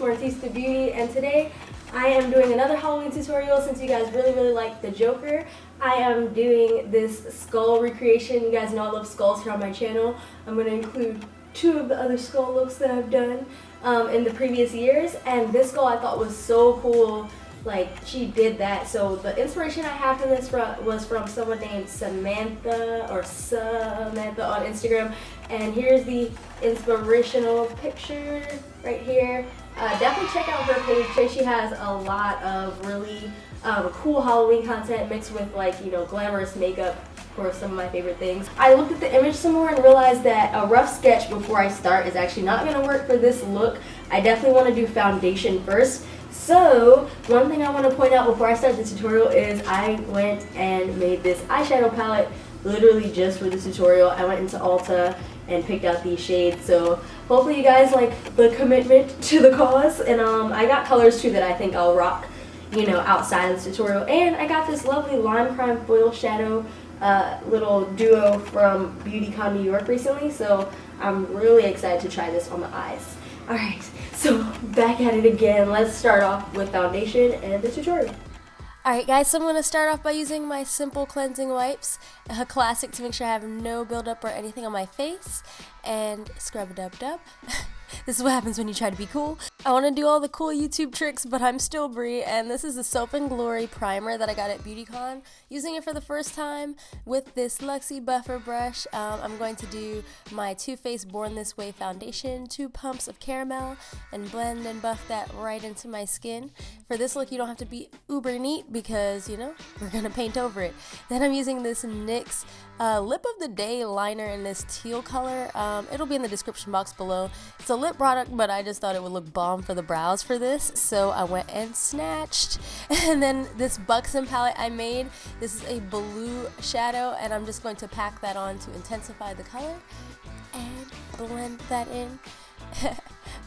SMARTISTA Beauty, and today I am doing another Halloween tutorial. Since you guys really like the Joker, I am doing this skull recreation. You guys know I love skulls here on my channel. I'm going to include 2 of the other skull looks that I've done in the previous years, and this skull I thought was so cool. Like, she did that. So the inspiration I have for this was from someone named Samantha on Instagram, and here's the inspirational picture right here. Definitely check out her page. She has a lot of really cool Halloween content mixed with, like, you know, glamorous makeup. Of course, some of my favorite things. I looked at the image some more and realized that a rough sketch before I start is actually not going to work for this look. I definitely want to do foundation first. So, one thing I want to point out before I start the tutorial is I went and made this eyeshadow palette literally just for this tutorial. I went into Ulta and picked out these shades, so hopefully you guys like the commitment to the cause. And I got colors too that I think I'll rock, you know, outside of this tutorial. And I got this lovely lime crime foil shadow little duo from BeautyCon New York recently, so I'm really excited to try this on the eyes. Alright, so back at it again. Let's start off with foundation and the tutorial. Alright guys, so I'm going to start off by using my simple cleansing wipes, a classic to make sure I have no buildup or anything on my face, and scrub-a-dub-dub. This is what happens when you try to be cool. I want to do all the cool YouTube tricks, but I'm still Bri, and this is the Soap & Glory primer that I got at BeautyCon. Using it for the first time with this Luxie buffer brush. I'm going to do my Too Faced Born This Way foundation, 2 pumps of caramel, and blend and buff that right into my skin. For this look, you don't have to be uber neat because, you know, we're going to paint over it. Then I'm using this NYX Lip of the Day liner in this teal color. It'll be in the description box below. It's a lip product, but I just thought it would look bomb for the brows for this, so I went and snatched. And then this Buxom palette I made, this is a blue shadow, and I'm just going to pack that on to intensify the color and blend that in.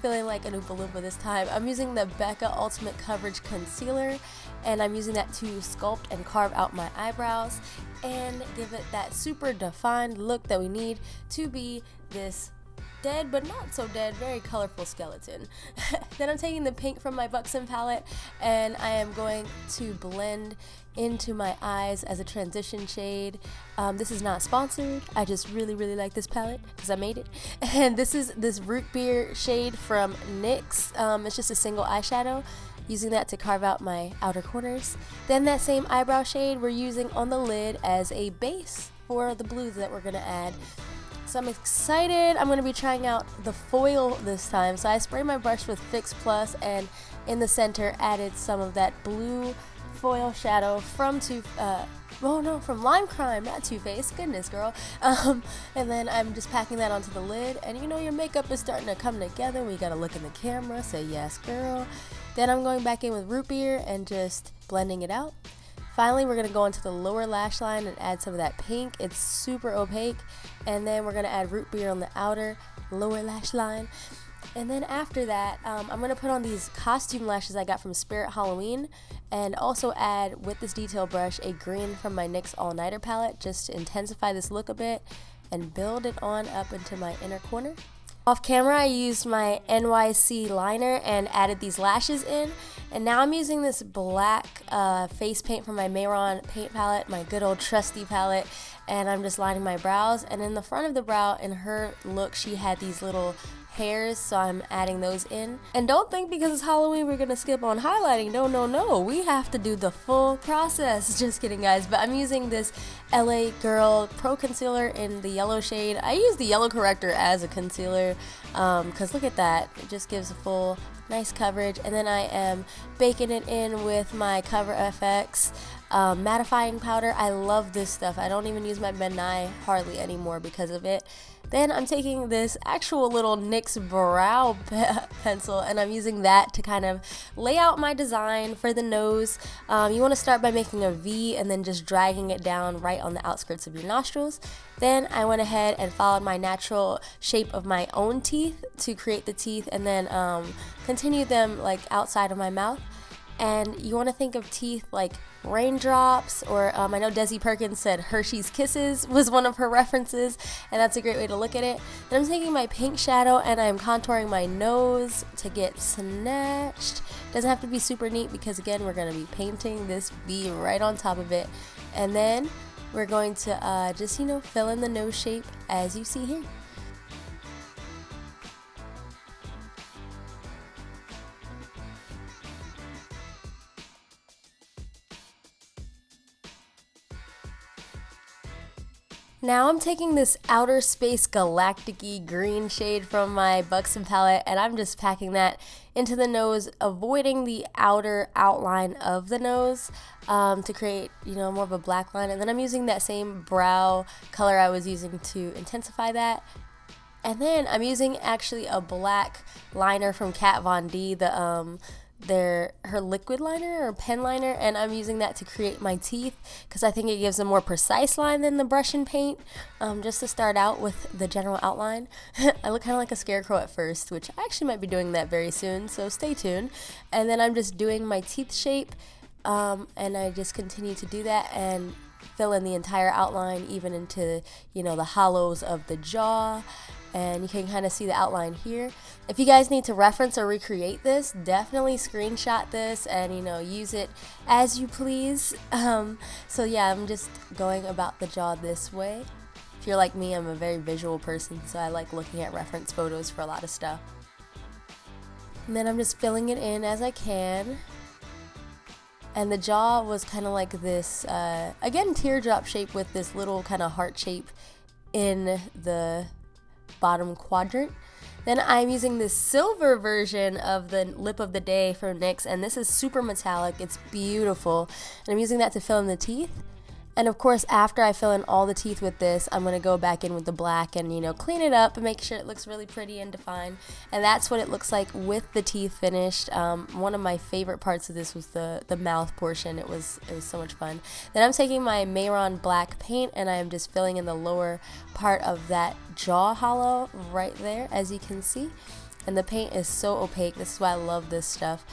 Feeling like an Oompa Loompa this time. I'm using the Becca Ultimate Coverage Concealer, and I'm using that to sculpt and carve out my eyebrows and give it that super defined look that we need to be this dead but not so dead, very colorful skeleton. Then I'm taking the pink from my Buxom palette and I am going to blend into my eyes as a transition shade. This is not sponsored. I just really like this palette because I made it. And this is this Root Beer shade from NYX. It's just a single eyeshadow. Using that to carve out my outer corners. Then that same eyebrow shade we're using on the lid as a base for the blues that we're going to add. So I'm excited. I'm going to be trying out the foil this time. So I sprayed my brush with Fix Plus and in the center added some of that blue foil shadow from from Lime Crime, not Too Faced. Goodness, girl. And then I'm just packing that onto the lid. And you know, your makeup is starting to come together. We got to look in the camera, say yes, girl. Then I'm going back in with Root Beer and just blending it out. Finally, we're going to go into the lower lash line and add some of that pink. It's super opaque. And then we're going to add Root Beer on the outer lower lash line. And then after that, I'm going to put on these costume lashes I got from Spirit Halloween. And also add, with this detail brush, a green from my NYX All Nighter palette just to intensify this look a bit and build it on up into my inner corner. Off camera, I used my NYC liner and added these lashes in. And now I'm using this black face paint from my Mayron paint palette, my good old trusty palette. And I'm just lining my brows. And in the front of the brow, in her look, she had these little hairs, so I'm adding those in. And don't think because it's Halloween we're gonna skip on highlighting. No, we have to do the full process. Just kidding, guys. But I'm using this LA Girl Pro Concealer in the yellow shade. I use the yellow corrector as a concealer because look at that, it just gives a full nice coverage. And then I am baking it in with my Cover FX mattifying powder. I love this stuff. I don't even use my Ben Nye hardly anymore because of it. Then I'm taking this actual little NYX brow pencil and I'm using that to kind of lay out my design for the nose. You want to start by making a V and then just dragging it down right on the outskirts of your nostrils. Then I went ahead and followed my natural shape of my own teeth to create the teeth and then continue them like outside of my mouth. And you want to think of teeth like raindrops, or I know Desi Perkins said Hershey's Kisses was one of her references, and that's a great way to look at it. Then I'm taking my pink shadow and I'm contouring my nose to get snatched. Doesn't have to be super neat because again, we're going to be painting this V right on top of it. And then we're going to just, fill in the nose shape as you see here. Now I'm taking this Outer Space Galactic-y green shade from my Buxom palette, and I'm just packing that into the nose, avoiding the outer outline of the nose to create, more of a black line. And then I'm using that same brow color I was using to intensify that. And then I'm using actually a black liner from Kat Von D, her liquid liner or pen liner, and I'm using that to create my teeth because I think it gives a more precise line than the brush and paint, just to start out with the general outline. I look kind of like a scarecrow at first, which I actually might be doing that very soon, so stay tuned. And then I'm just doing my teeth shape, and I just continue to do that and fill in the entire outline, even into the hollows of the jaw. And you can kind of see the outline here. If you guys need to reference or recreate this, definitely screenshot this and use it as you please. So yeah, I'm just going about the jaw this way. If you're like me, I'm a very visual person, so I like looking at reference photos for a lot of stuff. And then I'm just filling it in as I can. And the jaw was kind of like this, again, teardrop shape with this little kind of heart shape in the bottom quadrant. Then I'm using this silver version of the Lip of the Day from NYX, and this is super metallic. It's beautiful, and I'm using that to fill in the teeth. And of course, after I fill in all the teeth with this, I'm going to go back in with the black and, clean it up and make sure it looks really pretty and defined. And that's what it looks like with the teeth finished. One of my favorite parts of this was the mouth portion. It was so much fun. Then I'm taking my Mehron black paint and I am just filling in the lower part of that jaw hollow right there, as you can see. And the paint is so opaque. This is why I love this stuff.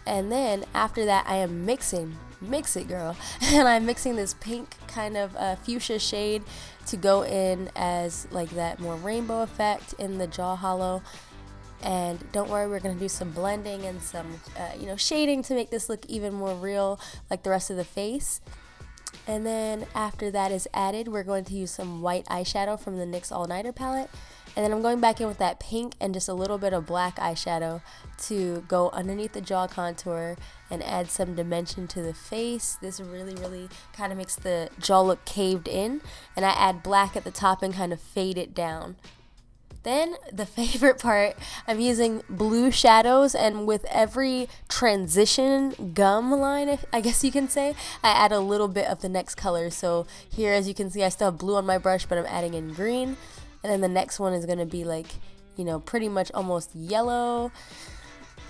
And then after that, I am mixing. Mix it, girl. And I'm mixing this pink kind of fuchsia shade to go in as like that more rainbow effect in the jaw hollow. And don't worry, we're going to do some blending and some shading to make this look even more real like the rest of the face. And then after that is added, we're going to use some white eyeshadow from the NYX All Nighter palette. And then I'm going back in with that pink and just a little bit of black eyeshadow to go underneath the jaw contour and add some dimension to the face. This really, really kind of makes the jaw look caved in. And I add black at the top and kind of fade it down. Then the favorite part, I'm using blue shadows, and with every transition gum line, I guess you can say, I add a little bit of the next color. So here, as you can see, I still have blue on my brush, but I'm adding in green. And then the next one is going to be like, pretty much almost yellow.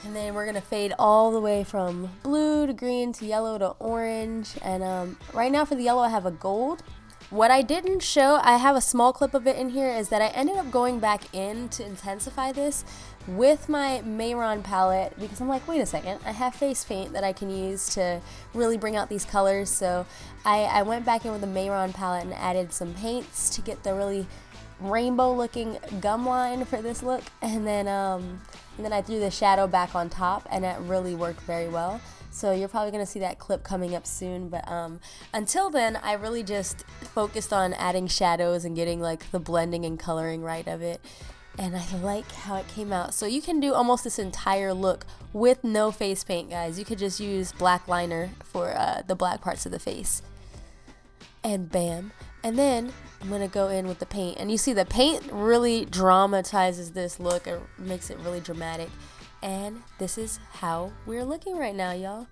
And then we're going to fade all the way from blue to green to yellow to orange. And right now for the yellow, I have a gold. What I didn't show, I have a small clip of it in here, is that I ended up going back in to intensify this with my Mehron palette because I'm like, wait a second, I have face paint that I can use to really bring out these colors. So I went back in with the Mehron palette and added some paints to get the really rainbow looking gum line for this look, and then I threw the shadow back on top, and it really worked very well. So you're probably going to see that clip coming up soon, but until then I really just focused on adding shadows and getting like the blending and coloring right of it, and I like how it came out. So you can do almost this entire look with no face paint, guys. You could just use black liner for the black parts of the face, and bam. And then I'm going to go in with the paint. And you see the paint really dramatizes this look. It makes it really dramatic. And this is how we're looking right now, y'all.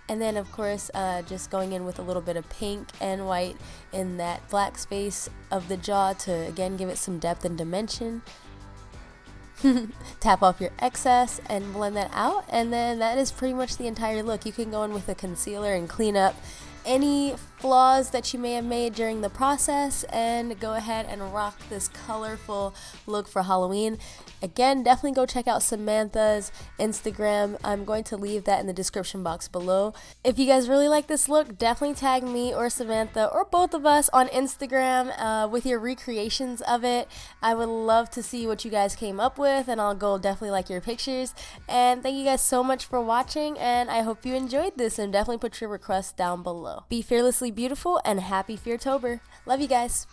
And then, of course, just going in with a little bit of pink and white in that black space of the jaw to, again, give it some depth and dimension. Tap off your excess and blend that out. And then that is pretty much the entire look. You can go in with a concealer and clean up any flaws that you may have made during the process and go ahead and rock this colorful look for Halloween. Again, definitely go check out Samantha's Instagram. I'm going to leave that in the description box below. If you guys really like this look, definitely tag me or Samantha or both of us on Instagram with your recreations of it. I would love to see what you guys came up with, and I'll go definitely like your pictures. And thank you guys so much for watching, and I hope you enjoyed this, and definitely put your requests down below. Be fearlessly beautiful and happy Feartober. Love you guys.